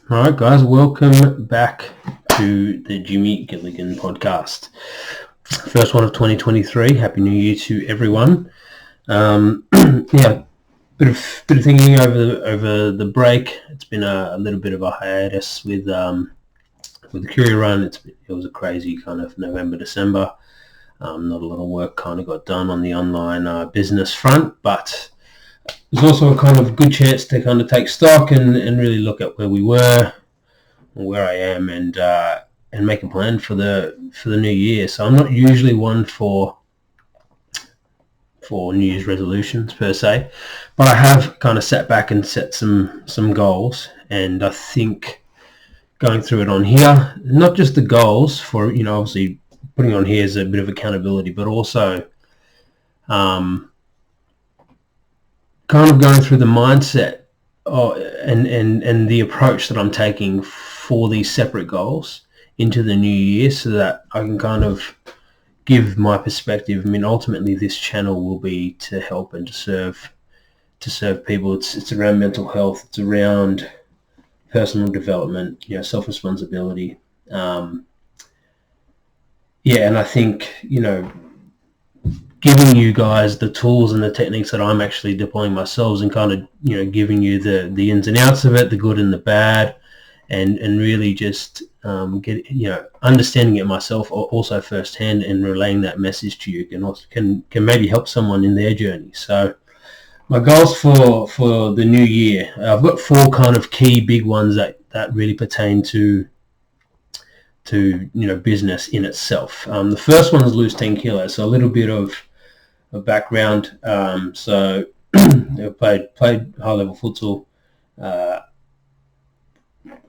All right, guys, welcome back to the Jimmy Gilligan podcast. First one of 2023. Happy New Year to everyone. Yeah, bit of thinking over the break. It's been a little bit of a hiatus with the Courier run. It was a crazy kind of November, December. Not a lot of work kind of got done on the online business front, but it was also a kind of good chance to kind of take stock and really look at where we were, where I am, and make a plan for the new year. So I'm not usually one for New Year's resolutions per se, but I have kind of sat back and set some goals, and I think going through it on here, not just the goals for, obviously putting on here is a bit of accountability, but also kind of going through the mindset and the approach that I'm taking for these separate goals into the new year, so that I can kind of give my perspective. I mean, ultimately this channel will be to help and to serve people. It's around mental health, it's around personal development, self-responsibility. And I think, giving you guys the tools and the techniques that I'm actually deploying myself, and kind of, giving you the ins and outs of it, the good and the bad, and really just understanding it myself also firsthand, and relaying that message to you can maybe help someone in their journey. So my goals for the new year, I've got 4 kind of key big ones that really pertain to business in itself. The first one is lose 10 kilos. So a little bit of background. So I played high-level futsal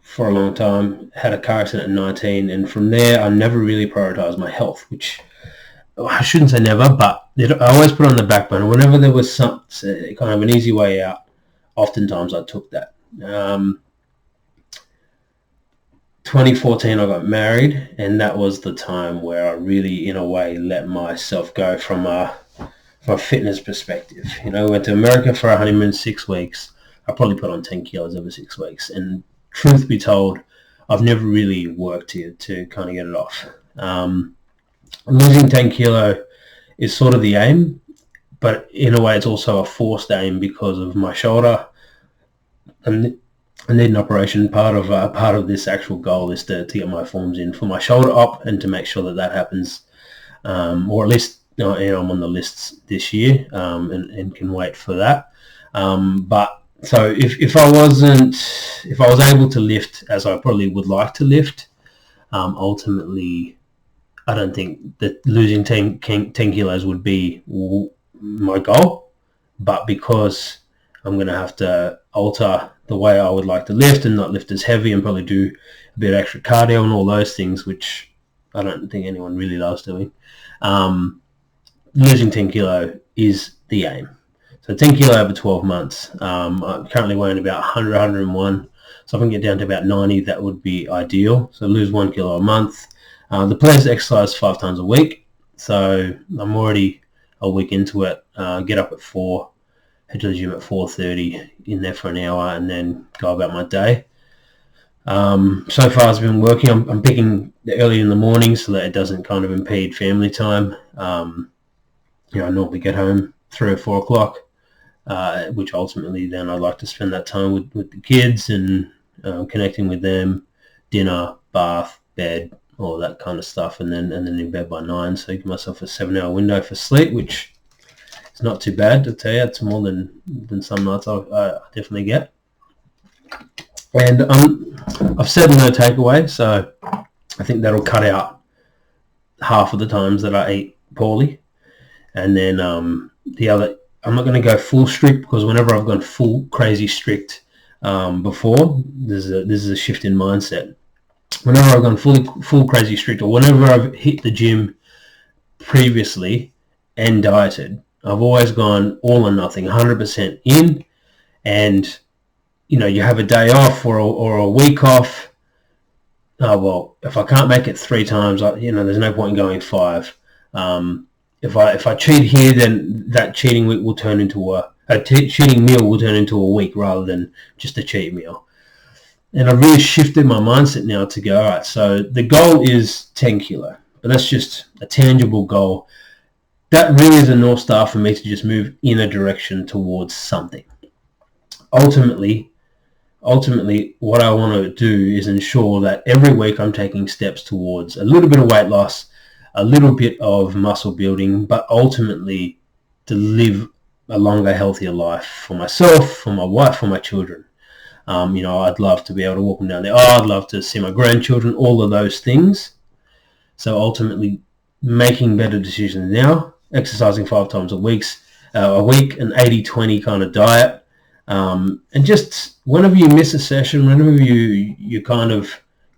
for a long time, had a car accident at 19, and from there I never really prioritized my health, which I shouldn't say never, but I always put on the back burner. Whenever there was some kind of an easy way out, oftentimes I took that. 2014 I got married, and that was the time where I really, in a way, let myself go from a fitness perspective. I went to America for a honeymoon, 6 weeks. I probably put on 10 kilos over 6 weeks, and truth be told, I've never really worked to kind of get it off. Losing 10 kilo is sort of the aim, but in a way it's also a forced aim because of my shoulder. And I need an operation. Part of this actual goal is to get my forms in for my shoulder up, and to make sure that happens, or at least I'm on the lists this year, and can wait for that. But so if I was able to lift as I probably would like to lift, ultimately I don't think that losing 10 kilos would be my goal, but because I'm going to have to alter the way I would like to lift, and not lift as heavy, and probably do a bit of extra cardio and all those things, which I don't think anyone really loves doing. Losing 10 kilo is the aim. So 10 kilo over 12 months. I'm currently weighing about 100, 101. So if I can get down to about 90, that would be ideal. So lose 1 kilo a month. The plan is to exercise 5 times a week. So I'm already a week into it. Get up at 4, head to the gym at 4:30, in there for an hour, and then go about my day. So far it's been working. I'm picking early in the morning so that it doesn't kind of impede family time. I normally get home 3 or 4 o'clock, which ultimately then I'd like to spend that time with the kids, and connecting with them, dinner, bath, bed, all that kind of stuff, and then in bed by 9. So I give myself a 7-hour window for sleep, which is not too bad, to tell you. It's more than some nights I definitely get. And I've said no takeaway, so I think that'll cut out half of the times that I eat poorly. And then the other, I'm not going to go full strict, because whenever I've gone full crazy strict before, this is a shift in mindset. Whenever I've gone full crazy strict, or whenever I've hit the gym previously and dieted, I've always gone all or nothing, 100% in, and you have a day off or a week off. Oh well, if I can't make it 3 times, there's no point in going 5. If I cheat here, then that cheating week will turn into cheating meal will turn into a week rather than just a cheat meal. And I've really shifted my mindset now to go, all right, so the goal is 10 kilo, but that's just a tangible goal. That really is a North Star for me to just move in a direction towards something. Ultimately, what I want to do is ensure that every week I'm taking steps towards a little bit of weight loss, a little bit of muscle building, but ultimately to live a longer, healthier life for myself, for my wife, for my children. I'd love to be able to walk them down the aisle. I'd love to see my grandchildren, all of those things. So ultimately, making better decisions now, exercising 5 times a week, an 80-20 kind of diet. And just whenever you miss a session, whenever you kind of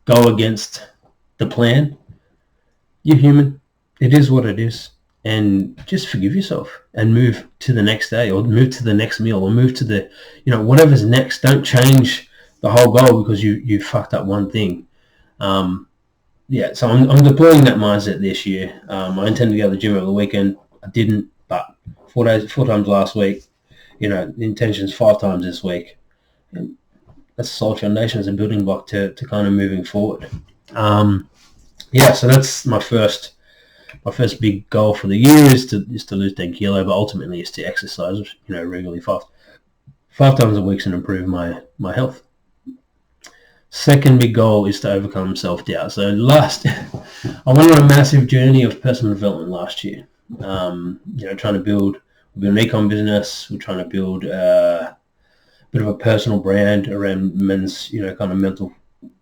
go against the plan, you're human. It is what it is. And just forgive yourself and move to the next day, or move to the next meal, or move to the, whatever's next. Don't change the whole goal because you fucked up one thing. So I'm deploying that mindset this year. I intend to go to the gym over the weekend. I didn't, but 4 times last week. The intention's 5 times this week. And that's a solid foundation as a building block to kind of moving forward. So that's my first big goal for the year is to lose 10 kilo, but ultimately is to exercise, regularly 5 times a week and improve my health. Second big goal is to overcome self-doubt. So I went on a massive journey of personal development last year. Trying to build an e-com business. We're trying to build a bit of a personal brand around men's, kind of mental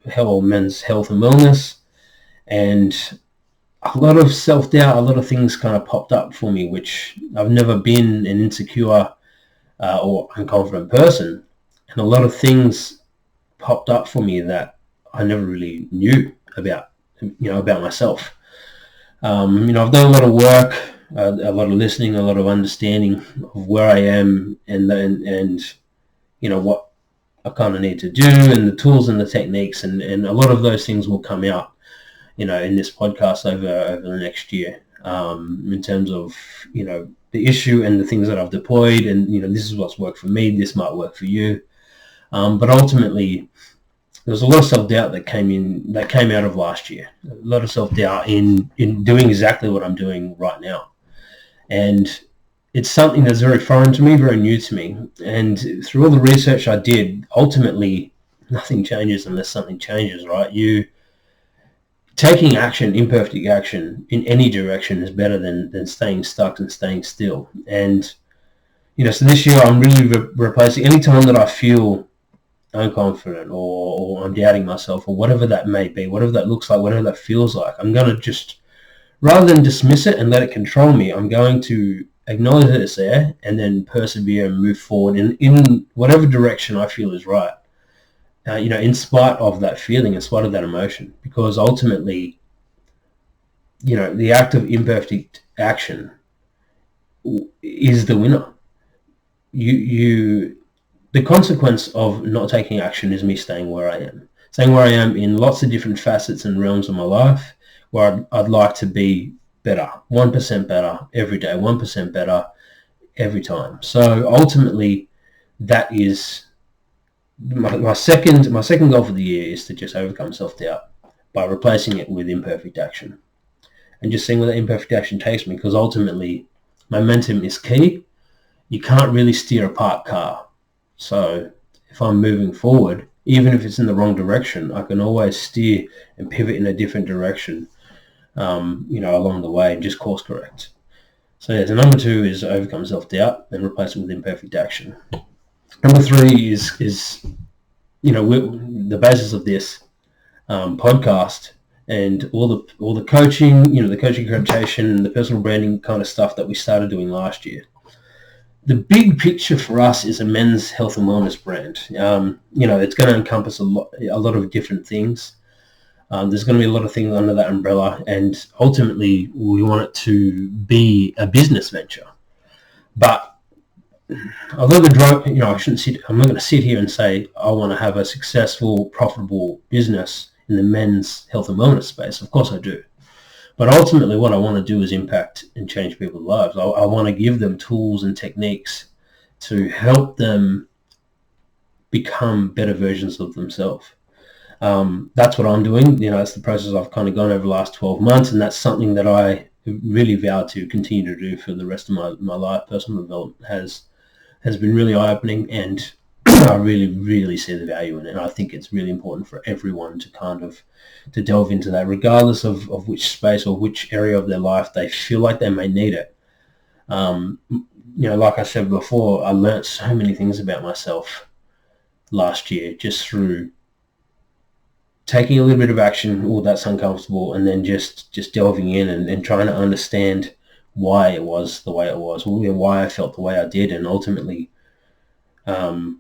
health, men's health and wellness. And a lot of self-doubt, a lot of things kind of popped up for me, which I've never been an insecure or unconfident person. And a lot of things popped up for me that I never really knew about myself. I've done a lot of work, a lot of listening, a lot of understanding of where I am and what I kind of need to do, and the tools and the techniques, and a lot of those things will come out, in this podcast over the next year, in terms of, the issue and the things that I've deployed, and, this is what's worked for me, this might work for you. But ultimately, there was a lot of self-doubt that came out of last year. A lot of self-doubt in doing exactly what I'm doing right now. And it's something that's very foreign to me, very new to me. And through all the research I did, ultimately, nothing changes unless something changes, right? Taking action, imperfect action, in any direction is better than staying stuck and staying still. And, so this year I'm really replacing any time that I feel unconfident or I'm doubting myself or whatever that may be, whatever that looks like, whatever that feels like. I'm going to just, rather than dismiss it and let it control me, I'm going to acknowledge that it's there and then persevere and move forward in whatever direction I feel is right. In spite of that feeling, in spite of that emotion, because ultimately, the act of imperfect action is the winner. The consequence of not taking action is me staying where I am in lots of different facets and realms of my life, where I'd like to be better, 1% better every day, 1% better every time. So ultimately, that is my second goal for the year, is to just overcome self-doubt by replacing it with imperfect action, and just seeing where that imperfect action takes me, because ultimately momentum is key. You can't really steer a parked car. So if I'm moving forward, even if it's in the wrong direction, I can always steer and pivot in a different direction, along the way, and just course correct. So number 2 is overcome self-doubt and replace it with imperfect action. Number 3 is the basis of this podcast and all the coaching, the coaching accreditation, the personal branding kind of stuff that we started doing last year. The big picture for us is a men's health and wellness brand. It's going to encompass a lot of different things. There's going to be a lot of things under that umbrella, and ultimately we want it to be a business venture. But although I'm not going to sit here and say I want to have a successful, profitable business in the men's health and wellness space. Of course I do. But ultimately what I want to do is impact and change people's lives. I want to give them tools and techniques to help them become better versions of themselves. That's what I'm doing. That's the process I've kind of gone over the last 12 months, and that's something that I really vow to continue to do for the rest of my life. Personal development has been really eye-opening, and I really see the value in it. And I think it's really important for everyone to delve into that, regardless of which space or which area of their life they feel like they may need it. Like I said before, I learned so many things about myself last year just through taking a little bit of action. Oh, that's uncomfortable, and then just delving in and trying to understand why it was the way it was, why I felt the way I did, and ultimately, personal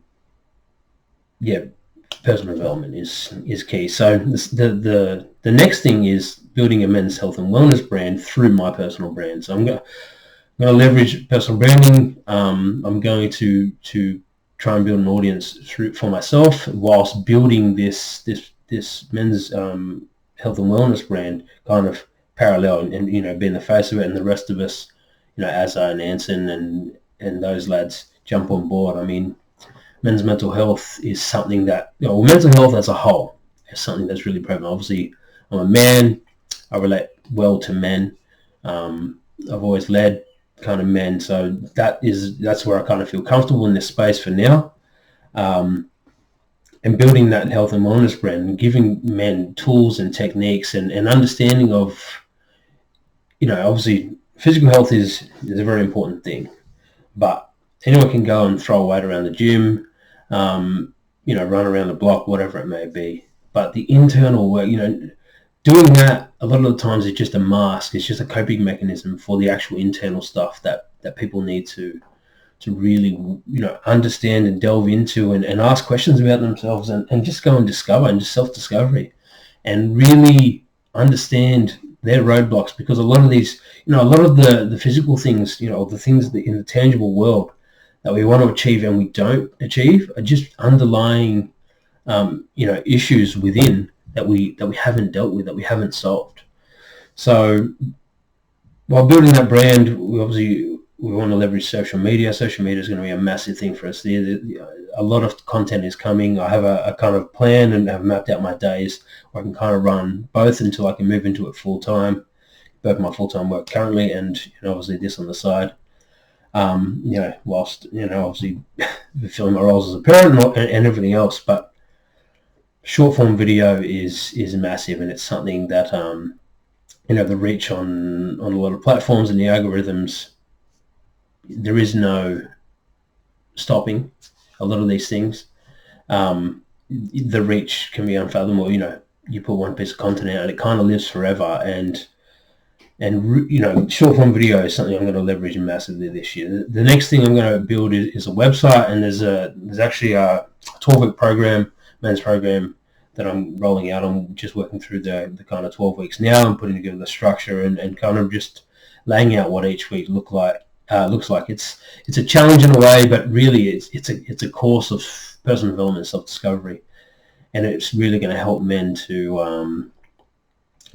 development is key. So the next thing is building a men's health and wellness brand through my personal brand. So I'm going to leverage personal branding. I'm going to try and build an audience for myself whilst building this men's health and wellness brand kind of parallel, and being the face of it, and the rest of us, Asa and Anson and those lads jump on board. I mean, men's mental health is something that, mental health as a whole is something that's really prevalent. Obviously, I'm a man. I relate well to men. I've always led kind of men, so that's where I kind of feel comfortable in this space for now. And building that health and wellness brand and giving men tools and techniques and understanding of, obviously physical health is a very important thing, but anyone can go and throw a weight around the gym, run around the block, whatever it may be. But the internal work, doing that a lot of the times is just a mask. It's just a coping mechanism for the actual internal stuff that people need to really, understand and delve into and ask questions about themselves and just go and discover, and just self-discovery, and really understand their roadblocks. Because a lot of these, a lot of the physical things, the things that in the tangible world that we want to achieve and we don't achieve are just underlying, issues within that we haven't dealt with, that we haven't solved. So while building that brand, we want to leverage social media. Social media is going to be a massive thing for us. A lot of content is coming. I have a kind of plan and have mapped out my days where I can kind of run both until I can move into it full time, both my full-time work currently and obviously this on the side. Whilst obviously fulfilling my roles as a parent and everything else. But short form video is massive, and it's something that the reach on a lot of platforms and the algorithms, there is no stopping a lot of these things. The reach can be unfathomable. You put one piece of content out and it kind of lives forever, and short form video is something I'm going to leverage massively this year. The next thing I'm going to build is a website, and there's actually a 12-week program, men's program, that I'm rolling out. I'm just working through the kind of 12 weeks now and putting together the structure and kind of just laying out what each week looks like. It's a challenge in a way, but really it's a course of personal development, self-discovery, and it's really going to help men to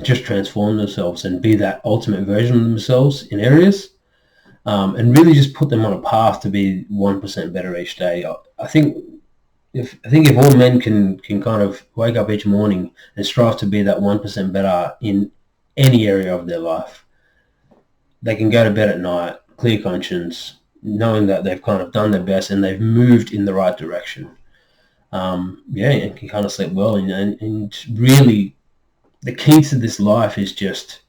just transform themselves and be that ultimate version of themselves in areas, and really just put them on a path to be 1% better each day. I think if all men can kind of wake up each morning and strive to be that 1% better in any area of their life, they can go to bed at night, clear conscience, knowing that they've kind of done their best and they've moved in the right direction. And can kind of sleep well. And really, the key to this life is just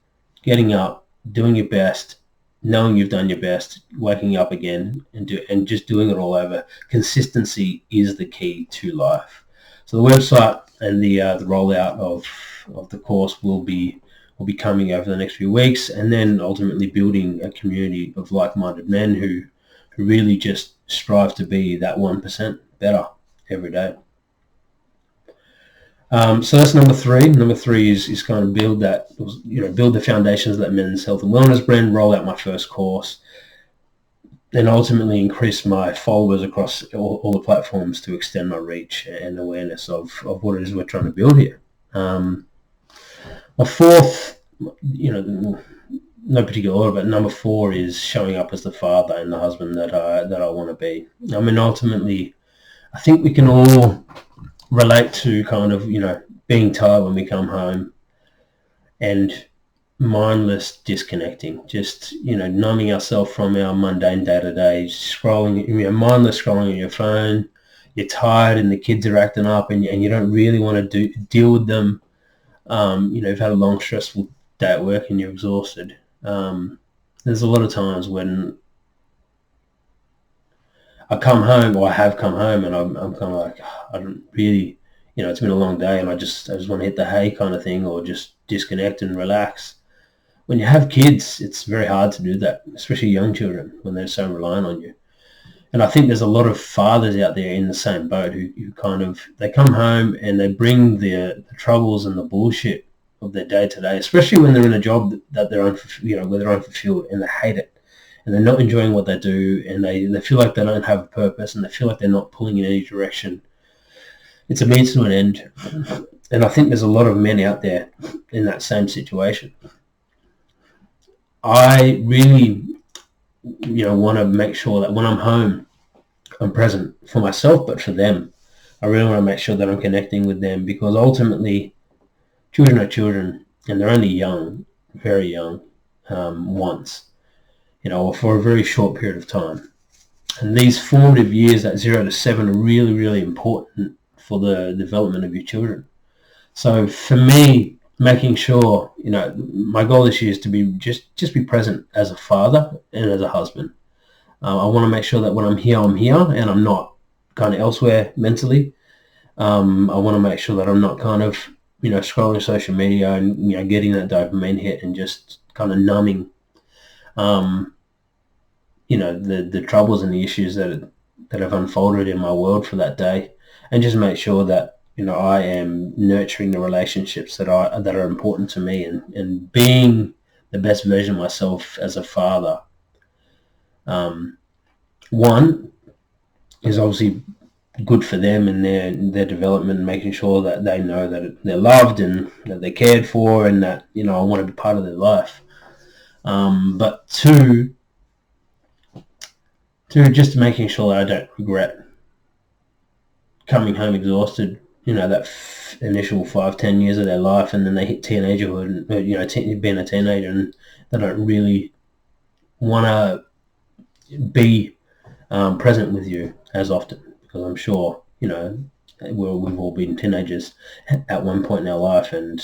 getting up, doing your best, knowing you've done your best, waking up again and just doing it all over. Consistency is the key to life. So the website and the rollout of the course will be coming over the next few weeks, and then ultimately building a community of like-minded men who really just strive to be that 1% better every day. So that's number three. Number three is kind of build the foundations of that men's health and wellness brand, roll out my first course, and ultimately increase my followers across all the platforms to extend my reach and awareness of what it is we're trying to build here. My fourth, no particular order, but number 4 is showing up as the father and the husband that I want to be. I mean, ultimately, I think we can all relate to kind of, being tired when we come home, and mindless disconnecting, just, numbing ourselves from our mundane day-to-day, scrolling, mindless scrolling on your phone. You're tired and the kids are acting up, and you don't really want to deal with them. You've had a long, stressful day at work and you're exhausted. There's a lot of times when I come home, or I have come home, and I'm kind of like, I don't really, it's been a long day, and I just want to hit the hay kind of thing, or just disconnect and relax. When you have kids, it's very hard to do that, especially young children, when they're so reliant on you. And I think there's a lot of fathers out there in the same boat who kind of, they come home and they bring the troubles and the bullshit of their day-to-day, especially when they're in a job that they're where they're unfulfilled, and they hate it, and they're not enjoying what they do, and they feel like they don't have a purpose, and they feel like they're not pulling in any direction. It's a means to an end. And I think there's a lot of men out there in that same situation. I really, want to make sure that when I'm home, I'm present for myself, but for them. I really want to make sure that I'm connecting with them, because ultimately, children are children, and they're only young, very young, once, or for a very short period of time. And these formative years, at 0 to 7, are really, really important for the development of your children. So for me, making sure, my goal this year is to be just be present as a father and as a husband. I want to make sure that when I'm here, and I'm not kind of elsewhere mentally. I want to make sure that I'm not kind of, scrolling social media and, getting that dopamine hit and just kind of numbing, the troubles and the issues that have unfolded in my world for that day, and just make sure that, I am nurturing the relationships that are important to me, and being the best version of myself as a father. One is obviously good for them and their development, making sure that they know that they're loved and that they're cared for, and that, I want to be part of their life. But two, just making sure that I don't regret coming home exhausted, that initial 5-10 years of their life, and then they hit teenagerhood, being a teenager, and they don't really want to be present with you as often, because I'm sure, we've all been teenagers at one point in our life, and,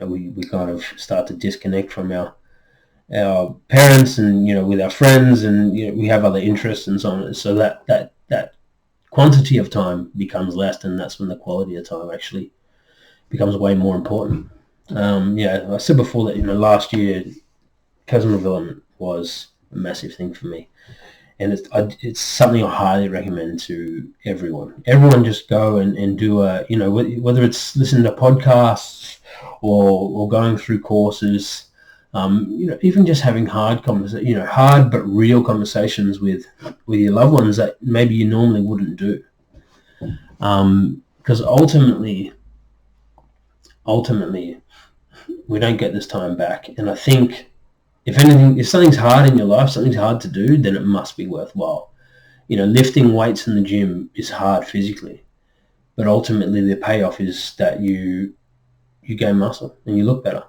we kind of start to disconnect from our parents, and, with our friends, and, we have other interests and so on. So that quantity of time becomes less, and that's when the quality of time actually becomes way more important. I said before that, last year, personal development was a massive thing for me. And it's something I highly recommend to everyone. Everyone just go and do whether it's listening to podcasts or going through courses, even just having hard but real conversations with your loved ones that maybe you normally wouldn't do. Because ultimately, we don't get this time back. And I think, if something's hard in your life, something's hard to do, then it must be worthwhile. Lifting weights in the gym is hard physically, but ultimately the payoff is that you gain muscle and you look better.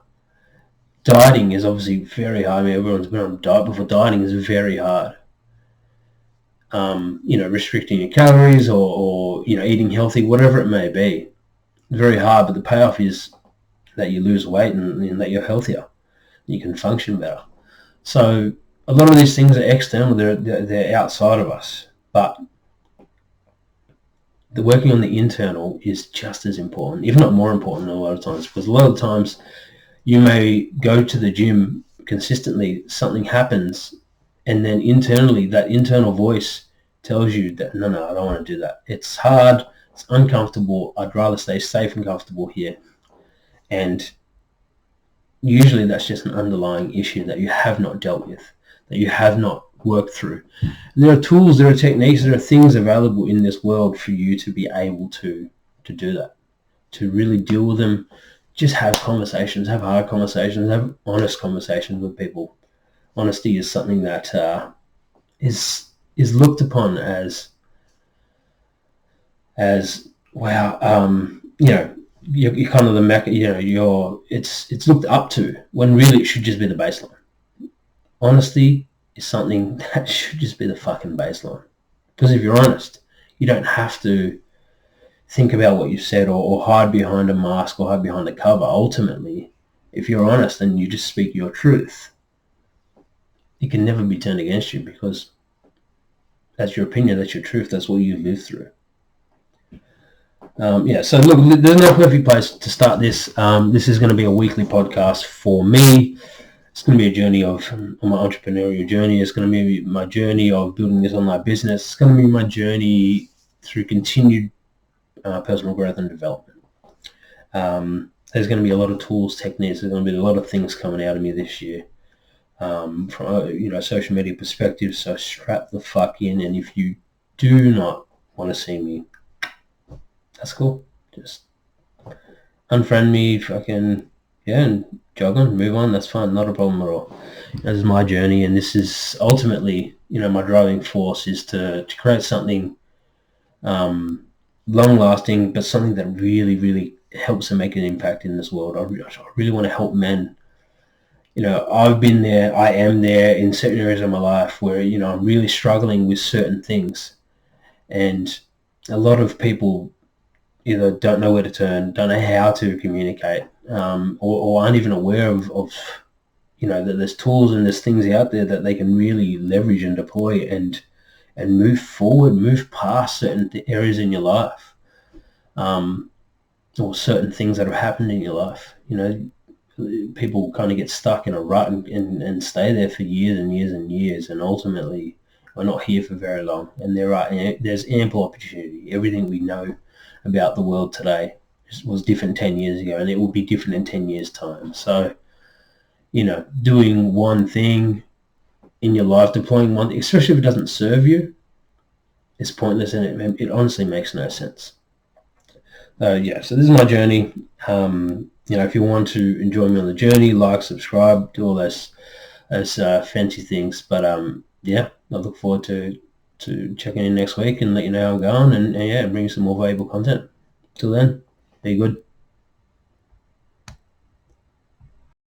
Dieting is obviously very hard. I mean, everyone's been on a diet before. Dieting is very hard. Restricting your calories or eating healthy, whatever it may be, it's very hard, but the payoff is that you lose weight and that you're healthier. You can function better. So a lot of these things are external, they're outside of us, but the working on the internal is just as important, if not more important a lot of times, because a lot of times you may go to the gym consistently, something happens, and then internally that internal voice tells you that, no, I don't want to do that. It's hard, it's uncomfortable, I'd rather stay safe and comfortable here. And usually that's just an underlying issue that you have not dealt with, that you have not worked through. And there are tools, there are techniques, there are things available in this world for you to be able to do that, to really deal with them. Just have conversations, have hard conversations, have honest conversations with people. Honesty is something that is looked upon as wow, you're kind of the it's looked up to when really it should just be the baseline. Honesty is something that should just be the fucking baseline. Because if you're honest, you don't have to think about what you said or hide behind a mask or hide behind a cover. Ultimately, if you're honest and you just speak your truth, it can never be turned against you because that's your opinion, that's your truth, that's what you live through. So look, there's no perfect place to start this. This is going to be a weekly podcast for me. It's going to be a journey of my entrepreneurial journey. It's going to be my journey of building this online business. It's going to be my journey through continued personal growth and development. There's going to be a lot of tools, techniques. There's going to be a lot of things coming out of me this year from a social media perspective. So strap the fuck in. And if you do not want to see me, that's cool. Just unfriend me, and jog on, move on. That's fine. Not a problem at all. This is my journey, and this is ultimately, my driving force is to create something long-lasting, but something that really, really helps and make an impact in this world. I really want to help men. I've been there. I am there in certain areas of my life where I'm really struggling with certain things, and a lot of people either don't know where to turn, don't know how to communicate, or aren't even aware of that there's tools and there's things out there that they can really leverage and deploy and move forward, move past certain areas in your life, or certain things that have happened in your life. People kind of get stuck in a rut and stay there for years and years and years, and ultimately we're not here for very long. And there's ample opportunity. Everything we know about the world today was different 10 years ago, and it will be different in 10 years' time. So, doing one thing in your life, deploying one, especially if it doesn't serve you, is pointless, and it honestly makes no sense. So this is my journey. If you want to enjoy me on the journey, like, subscribe, do all those fancy things. But I look forward to checking in next week and let you know how I'm going, and bring you some more valuable content. Till then, be good.